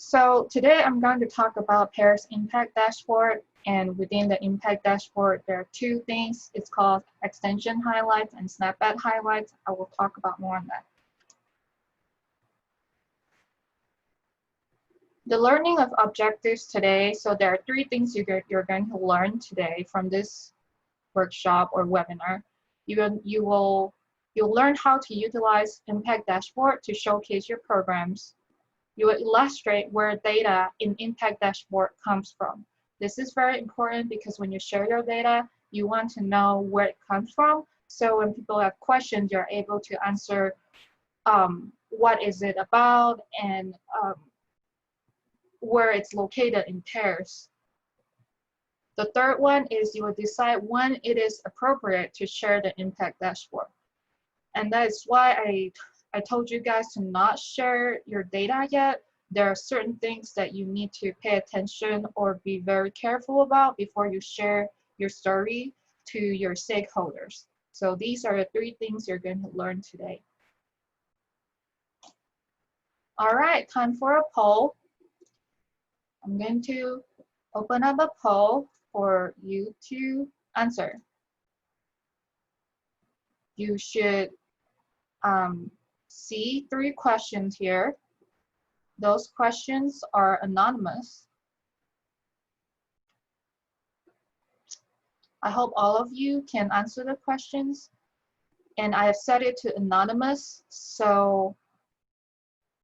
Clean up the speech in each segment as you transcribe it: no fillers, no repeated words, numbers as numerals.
So today I'm going to talk about Pairs Impact Dashboard, and within the Impact Dashboard there are two things. It's called Extension Highlights and Snapback Highlights. I will talk about more on that. The learning of objectives today, so there are three things you're going to learn today from this workshop or webinar. You'll learn how to utilize Impact Dashboard to showcase your programs. You will illustrate where data in Impact Dashboard comes from. This is very important because when you share your data, you want to know where it comes from. So when people have questions, you're able to answer what is it about and where it's located in pairs. The third one is you will decide when it is appropriate to share the Impact Dashboard. And that is why I told you guys to not share your data yet. There are certain things that you need to pay attention or be very careful about before you share your story to your stakeholders. So these are the three things you're going to learn today. All right, time for a poll. I'm going to open up a poll for you to answer. You should see three questions here. Those questions are anonymous. I hope all of you can answer the questions, and I have set it to anonymous, so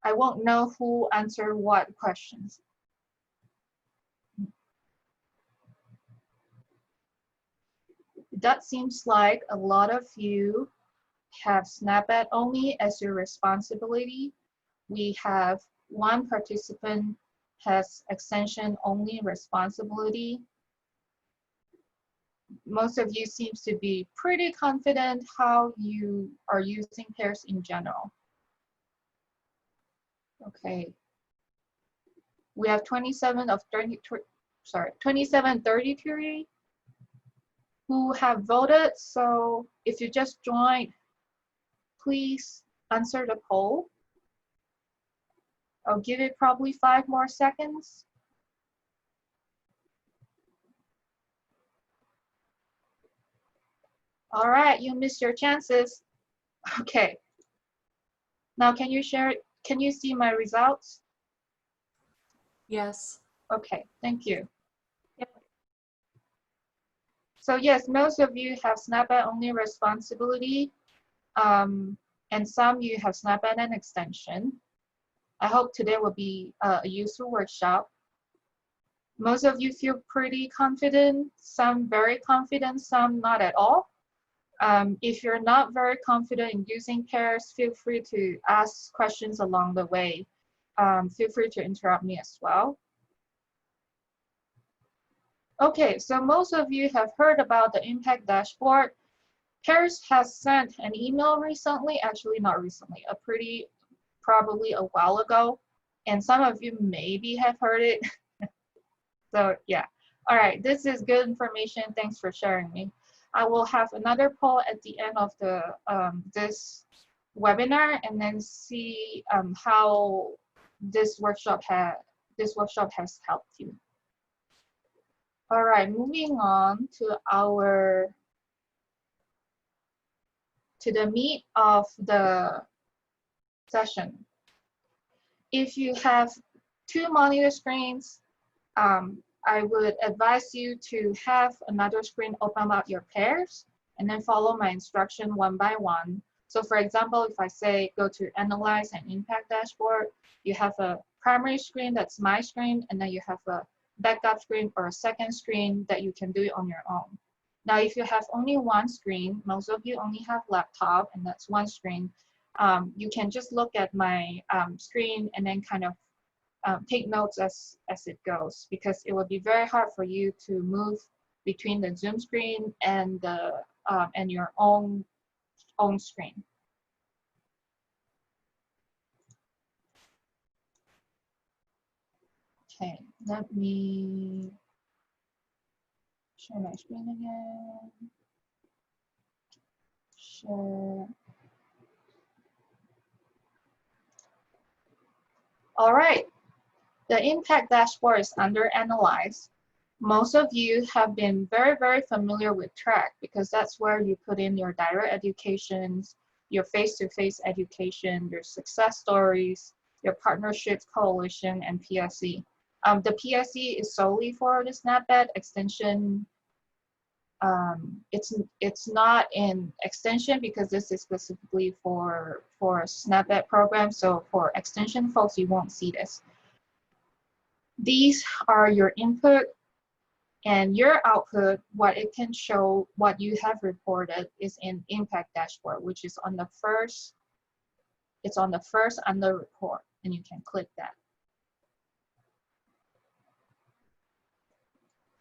I won't know who answered what questions. That seems like a lot of you have Snapback only as your responsibility. We have one participant has extension only responsibility. Most of you seems to be pretty confident how you are using pairs in general. Okay. We have 27 of 2733 who have voted. So if you just joined, please answer the poll. I'll give it probably 5 more seconds. All right, you missed your chances. Okay. Now can you see my results? Yes. Okay, thank you. Yep. So yes, most of you have Snapback only responsibility, and some you have Snapback and extension. I hope today will be a useful workshop. Most of you feel pretty confident, some very confident, some not at all. If you're not very confident in using pairs, feel free to ask questions along the way. Feel free to interrupt me as well. Okay, so most of you have heard about the Impact Dashboard. Pairs has sent an email recently, actually not recently, probably a while ago, and some of you maybe have heard it. So yeah, all right, this is good information. Thanks for sharing me. I will have another poll at the end of the this webinar, and then see how this workshop has helped you. All right, moving on to the meat of the session. If you have 2 monitor screens, I would advise you to have another screen open up your pairs and then follow my instruction one by one. So for example, if I say go to Analyze and Impact Dashboard, you have a primary screen that's my screen, and then you have a backup screen or a second screen that you can do it on your own. Now, if you have only one screen, most of you only have laptop and that's one screen, you can just look at my screen and then kind of take notes as it goes, because it will be very hard for you to move between the Zoom screen and the and your own screen. Okay, let me share my screen again. Share. All right. The impact dashboard is under Analyze. Most of you have been very, very familiar with Track because that's where you put in your direct educations, your face-to-face education, your success stories, your partnerships, coalition, and PSE. The PSE is solely for the SNAP-Ed extension. It's not in extension because this is specifically for SNAP-Ed program. So for extension folks, you won't see this. These are your input and your output. What it can show, what you have reported, is in impact dashboard, which is on the first. It's on the first under report, and you can click that.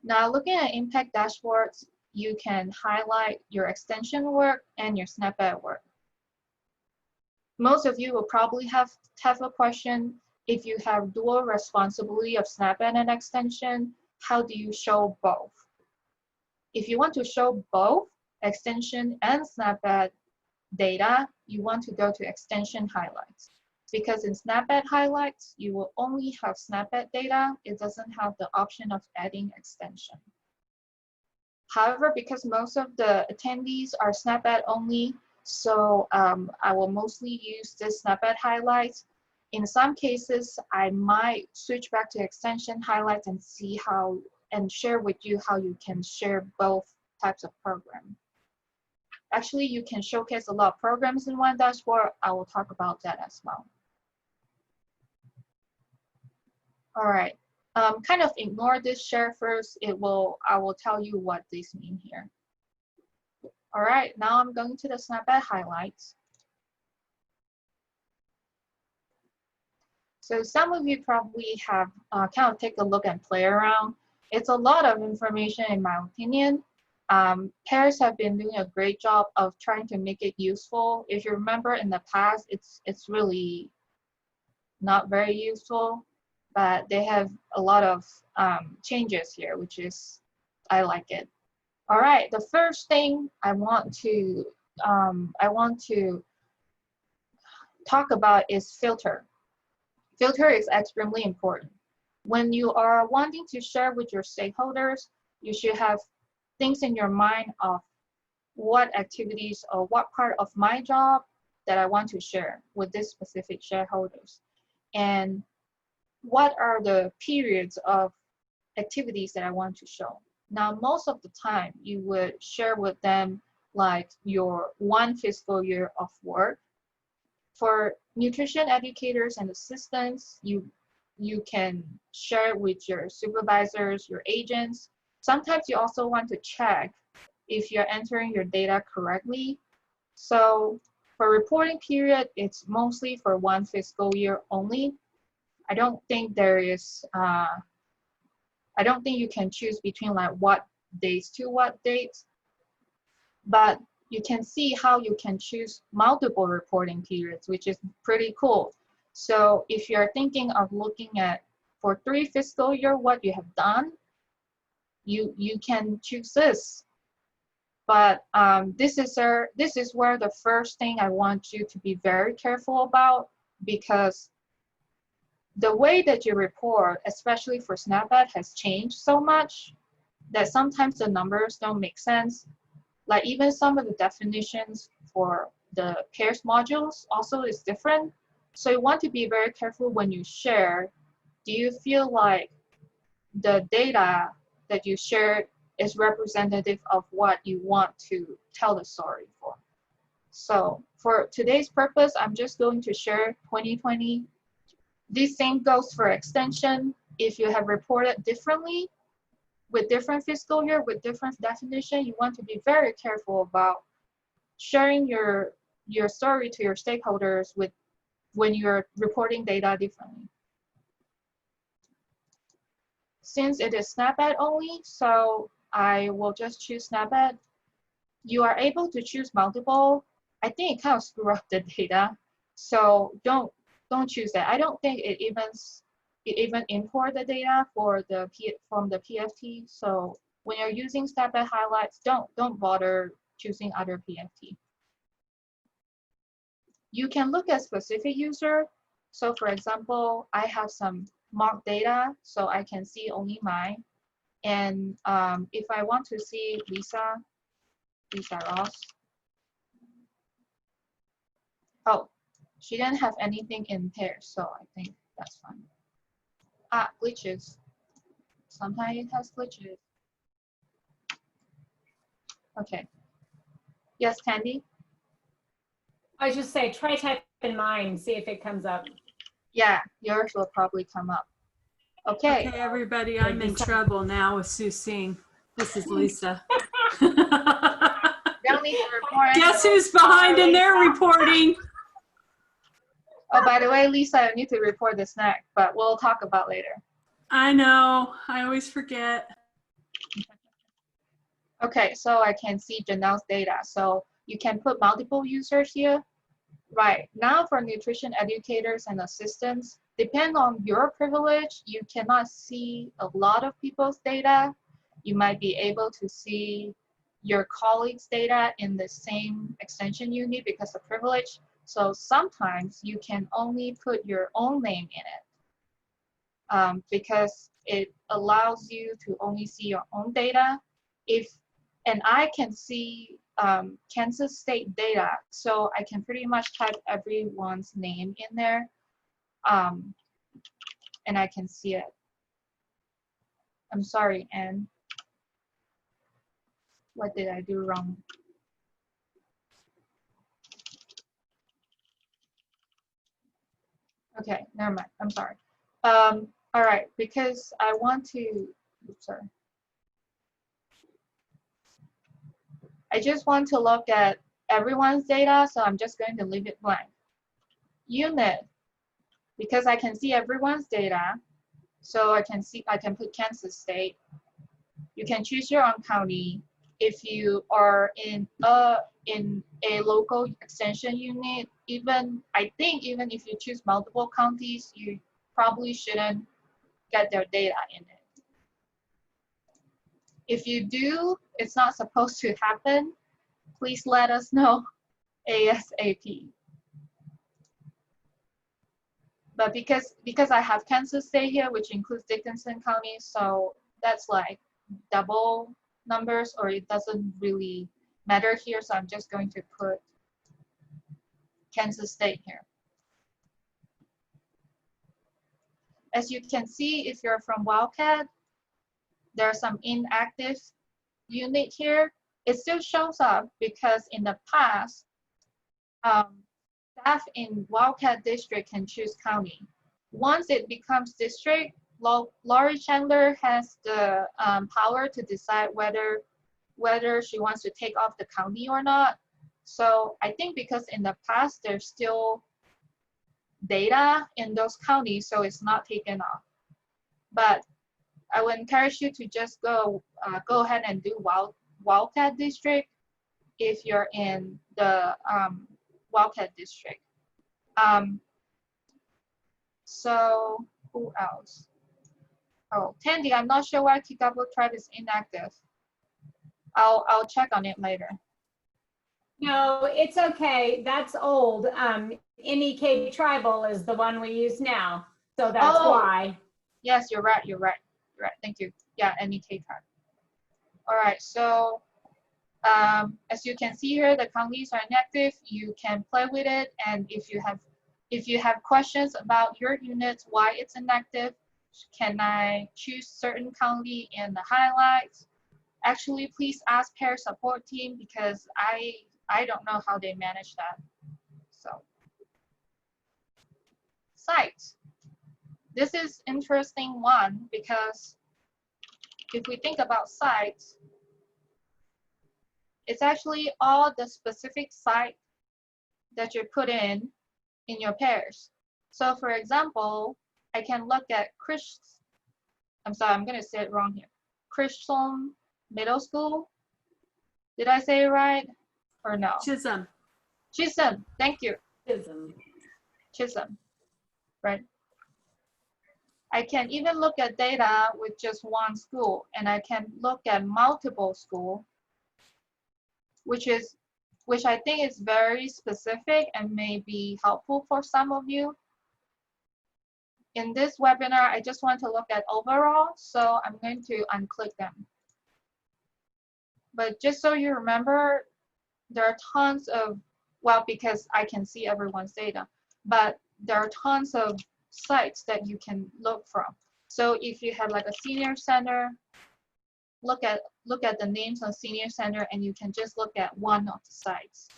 Now, looking at impact dashboards, you can highlight your extension work and your SNAP-Ed work. Most of you will probably have a question: if you have dual responsibility of SNAP-Ed and extension, how do you show both? If you want to show both extension and SNAP-Ed data, you want to go to extension highlights. Because in SNAP-Ed highlights, you will only have SNAP-Ed data. It doesn't have the option of adding extension. However, because most of the attendees are SNAP-Ed only, so I will mostly use this SNAP-Ed highlights. In some cases, I might switch back to extension highlights and see how, and share with you how you can share both types of program. Actually, you can showcase a lot of programs in one dashboard. I will talk about that as well. All right, kind of ignore this share first. I will tell you what these mean here. All right, now I'm going to the SNAP-Ed highlights. So some of you probably have kind of take a look and play around. It's a lot of information in my opinion. Pairs have been doing a great job of trying to make it useful. If you remember in the past, it's really not very useful, but they have a lot of changes here, which is, I like it. All right, the first thing I want to talk about is filter. Filter is extremely important. When you are wanting to share with your stakeholders, you should have things in your mind of what activities or what part of my job that I want to share with this specific shareholders. And what are the periods of activities that I want to show. Now, most of the time, you would share with them like your 1 fiscal year of work. For nutrition educators and assistants, you can share with your supervisors, your agents. Sometimes you also want to check if you're entering your data correctly. So for reporting period, it's mostly for 1 fiscal year only. I don't think there is, I don't think you can choose between like what dates to what dates, but you can see how you can choose multiple reporting periods, which is pretty cool. So if you're thinking of looking at for 3 fiscal year what you have done, you can choose this. But this is where the first thing I want you to be very careful about, because the way that you report, especially for SNAP-Ed, has changed so much that sometimes the numbers don't make sense. Like even some of the definitions for the pairs modules also is different. So you want to be very careful when you share. Do you feel like the data that you share is representative of what you want to tell the story for? So for today's purpose, I'm just going to share 2020. This same goes for extension. If you have reported differently with different fiscal year, with different definition, you want to be very careful about sharing your story to your stakeholders when you're reporting data differently. Since it is SNAP-Ed only, so I will just choose SNAP-Ed. You are able to choose multiple. I think it kind of screw up the data, so don't choose that. I don't think it even import the data from the PFT. So when you're using SNAP-Ed highlights, don't bother choosing other PFT. You can look at specific user. So for example, I have some mock data, so I can see only mine. And if I want to see Lisa Ross, oh, she didn't have anything in pairs, so I think that's fine. Ah, glitches. Sometimes it has glitches. Okay. Yes, Candy? I just say try typing mine, see if it comes up. Yeah, yours will probably come up. Okay. Okay, everybody, I'm in trouble now with Sue Sing. This is Lisa. Don't need to report. Guess who's behind in their reporting? Oh, by the way, Lisa, I need to report the snack, but we'll talk about later. I know, I always forget. Okay, so I can see Janelle's data. So you can put multiple users here. Right, now for nutrition educators and assistants, depend on your privilege, you cannot see a lot of people's data. You might be able to see your colleagues' data in the same extension you need because of privilege. So sometimes you can only put your own name in it because it allows you to only see your own data. And I can see Kansas State data, so I can pretty much type everyone's name in there, and I can see it. I'm sorry, Anne. What did I do wrong? Okay, never mind. I'm sorry. All right, because I want to. Oops, sorry. I just want to look at everyone's data, so I'm just going to leave it blank. Unit, because I can see everyone's data, so I can put Kansas State. You can choose your own county. If you are in a local extension unit, I think even if you choose multiple counties, you probably shouldn't get their data in it. If you do, it's not supposed to happen. Please let us know ASAP. But because I have Kansas State here, which includes Dickinson County, so that's like double numbers, or it doesn't really matter here, so I'm just going to put Kansas State here. As you can see, if you're from Wildcat, there are some inactive unit here. It still shows up because in the past, staff in Wildcat District can choose county. Once it becomes district, Laurie Chandler has the power to decide whether she wants to take off the county or not. So I think because in the past there's still data in those counties, so it's not taken off. But I would encourage you to just go ahead and do Wildcat District if you're in the Wildcat District. So who else? Oh, Tandy, I'm not sure why Kickapoo Tribe is inactive. I'll check on it later. No, it's okay. That's old. NEK Tribal is the one we use now, so that's why. Yes, you're right. Thank you. Yeah, NEK Tribe. All right. So as you can see here, the counties are inactive. You can play with it, and if you have questions about your units, why it's inactive, can I choose certain county in the highlights? Actually, please ask pair support team because I don't know how they manage that. So, sites. This is interesting one because if we think about sites, it's actually all the specific site that you put in your pairs. So for example, I can look at I'm sorry, I'm going to say it wrong here. Christian Middle School. Did I say it right or no? Chisholm. Chisholm, thank you. Chisholm. Right. I can even look at data with just one school, and I can look at multiple schools, which I think is very specific and may be helpful for some of you. in this webinar, I just want to look at overall, so I'm going to unclick them. But just so you remember, there are tons of, well, because I can see everyone's data, but there are tons of sites that you can look from. So if you have like a senior center, look at the names of senior center, and you can just look at one of the sites.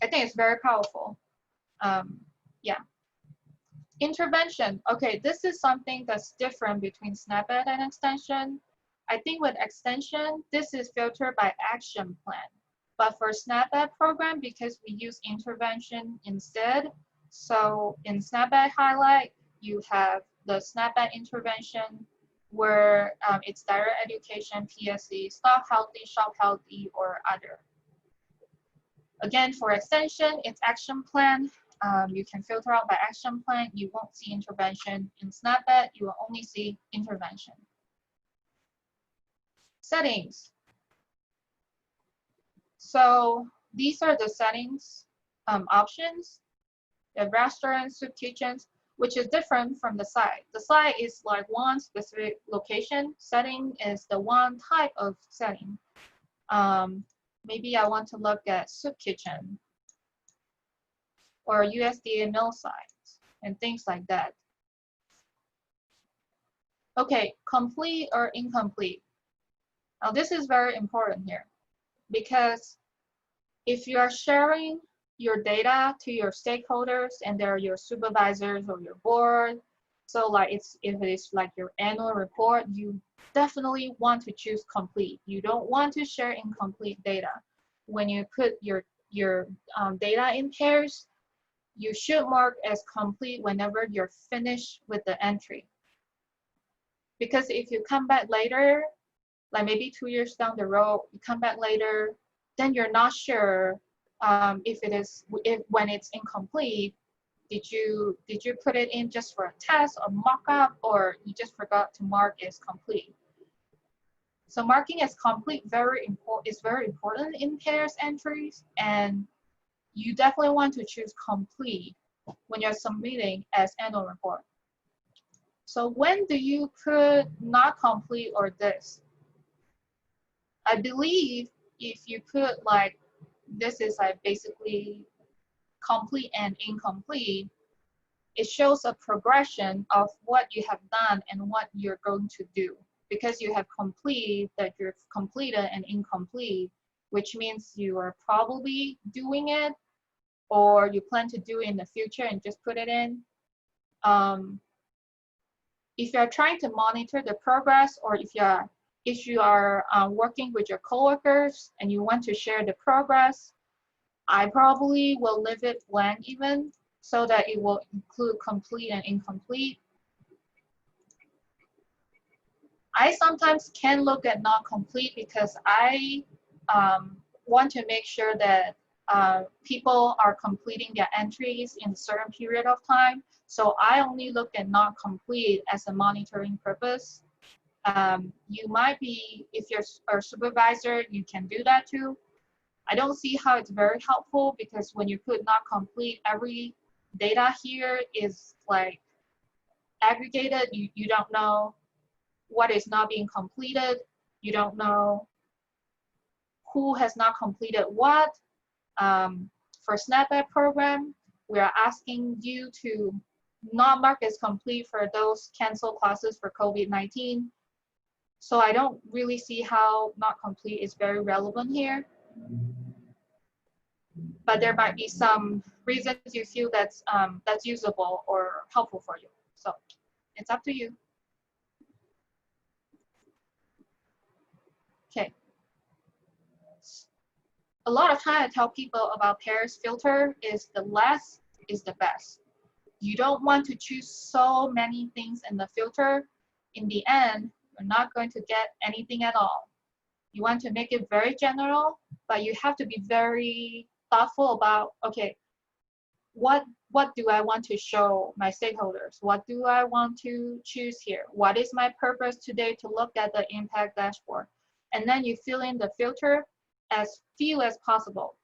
I think it's very powerful. Yeah. Intervention. Okay, this is something that's different between SNAP-Ed and extension. I think with extension, this is filtered by action plan. But for SNAP-Ed program, because we use intervention instead, so in SNAP-Ed highlight, you have the SNAP-Ed intervention where it's direct education, PSE, Stock Healthy, Shop Healthy, or other. Again, for extension, it's action plan. You can filter out by action plan. You won't see intervention. In SNAP-Ed, you will only see intervention. Settings. So these are the settings options. The restaurants, soup kitchens, which is different from the site. The site is like one specific location. Setting is the one type of setting. Maybe I want to look at soup kitchen or USDA mill sites and things like that. Okay, complete or incomplete. Now this is very important here because if you are sharing your data to your stakeholders and they're your supervisors or your board, so like if it is like your annual report, you definitely want to choose complete. You don't want to share incomplete data. When you put your data in pairs, you should mark as complete whenever you're finished with the entry. Because if you come back later, like maybe 2 years down the road, you come back later, then you're not sure when it's incomplete, did you put it in just for a test or mock-up, or you just forgot to mark as complete. So marking as complete is very important in pairs entries, and you definitely want to choose complete when you're submitting as annual report. So when do you put not complete or this? I believe if you put like, this is like basically complete and incomplete, it shows a progression of what you have done and what you're going to do. Because you have complete, that you're completed, and incomplete, which means you are probably doing it, or you plan to do it in the future and just put it in. If you're trying to monitor the progress, or if you are working with your coworkers and you want to share the progress, I probably will leave it blank even, so that it will include complete and incomplete. I sometimes can look at not complete because I want to make sure that people are completing their entries in a certain period of time. So I only look at not complete as a monitoring purpose. You might be, if you're a supervisor, you can do that too. I don't see how it's very helpful, because when you put not complete, every data here is like aggregated. You don't know what is not being completed. You don't know who has not completed what. For SNAP-Ed program, we are asking you to not mark as complete for those canceled classes for COVID-19. So I don't really see how not complete is very relevant here. But there might be some reasons you feel that's usable or helpful for you. So it's up to you. Okay. A lot of time I tell people about pairs filter is the less is the best. You don't want to choose so many things in the filter. In the end, you're not going to get anything at all. You want to make it very general, but you have to be very thoughtful about, okay, what do I want to show my stakeholders? What do I want to choose here? What is my purpose today to look at the impact dashboard? And then you fill in the filter as few as possible.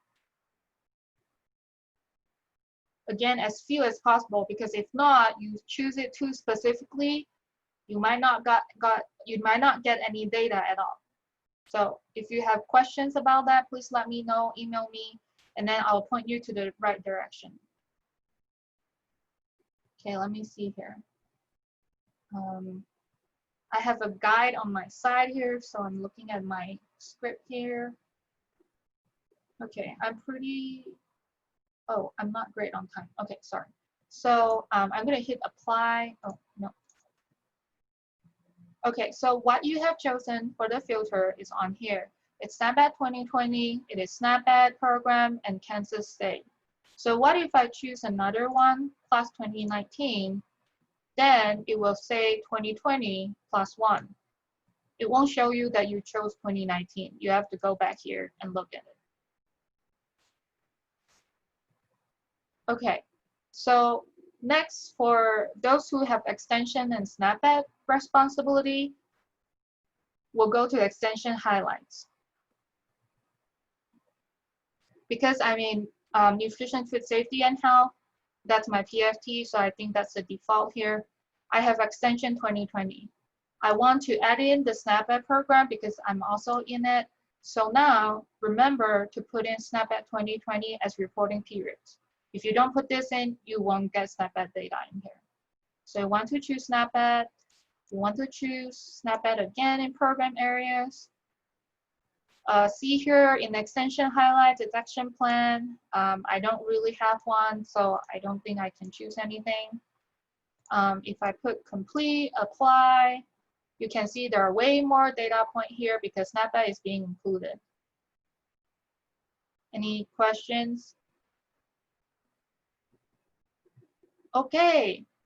again, as few as possible, because if not, you choose it too specifically, you might not get any data at all. So if you have questions about that, please let me know, email me, and then I'll point you to the right direction. Okay, let me see here. I have a guide on my side here, so I'm looking at my script here. Okay, I'm not great on time. Okay, sorry. So I'm gonna hit apply. Oh, no. Okay, so what you have chosen for the filter is on here. It's SNAP-ED 2020, it is SNAP-ED program, and Kansas State. So what if I choose another one, class 2019, then it will say 2020 plus 1. It won't show you that you chose 2019. You have to go back here and look at it. Okay, so next, for those who have extension and SNAP-ED responsibility, we'll go to extension highlights. Because I'm in nutrition, food safety, and health, that's my PFT, so I think that's the default here. I have extension 2020. I want to add in the SNAP-ED program because I'm also in it. So now, remember to put in SNAP-ED 2020 as reporting periods. If you don't put this in, you won't get SNAP-ED data in here. So you want to choose SNAP-ED. You want to choose SNAP-ED again in program areas. See here in the extension highlights, it's action plan. I don't really have one, so I don't think I can choose anything. If I put complete, apply, you can see there are way more data point here because SNAP-ED is being included. Any questions? Okay,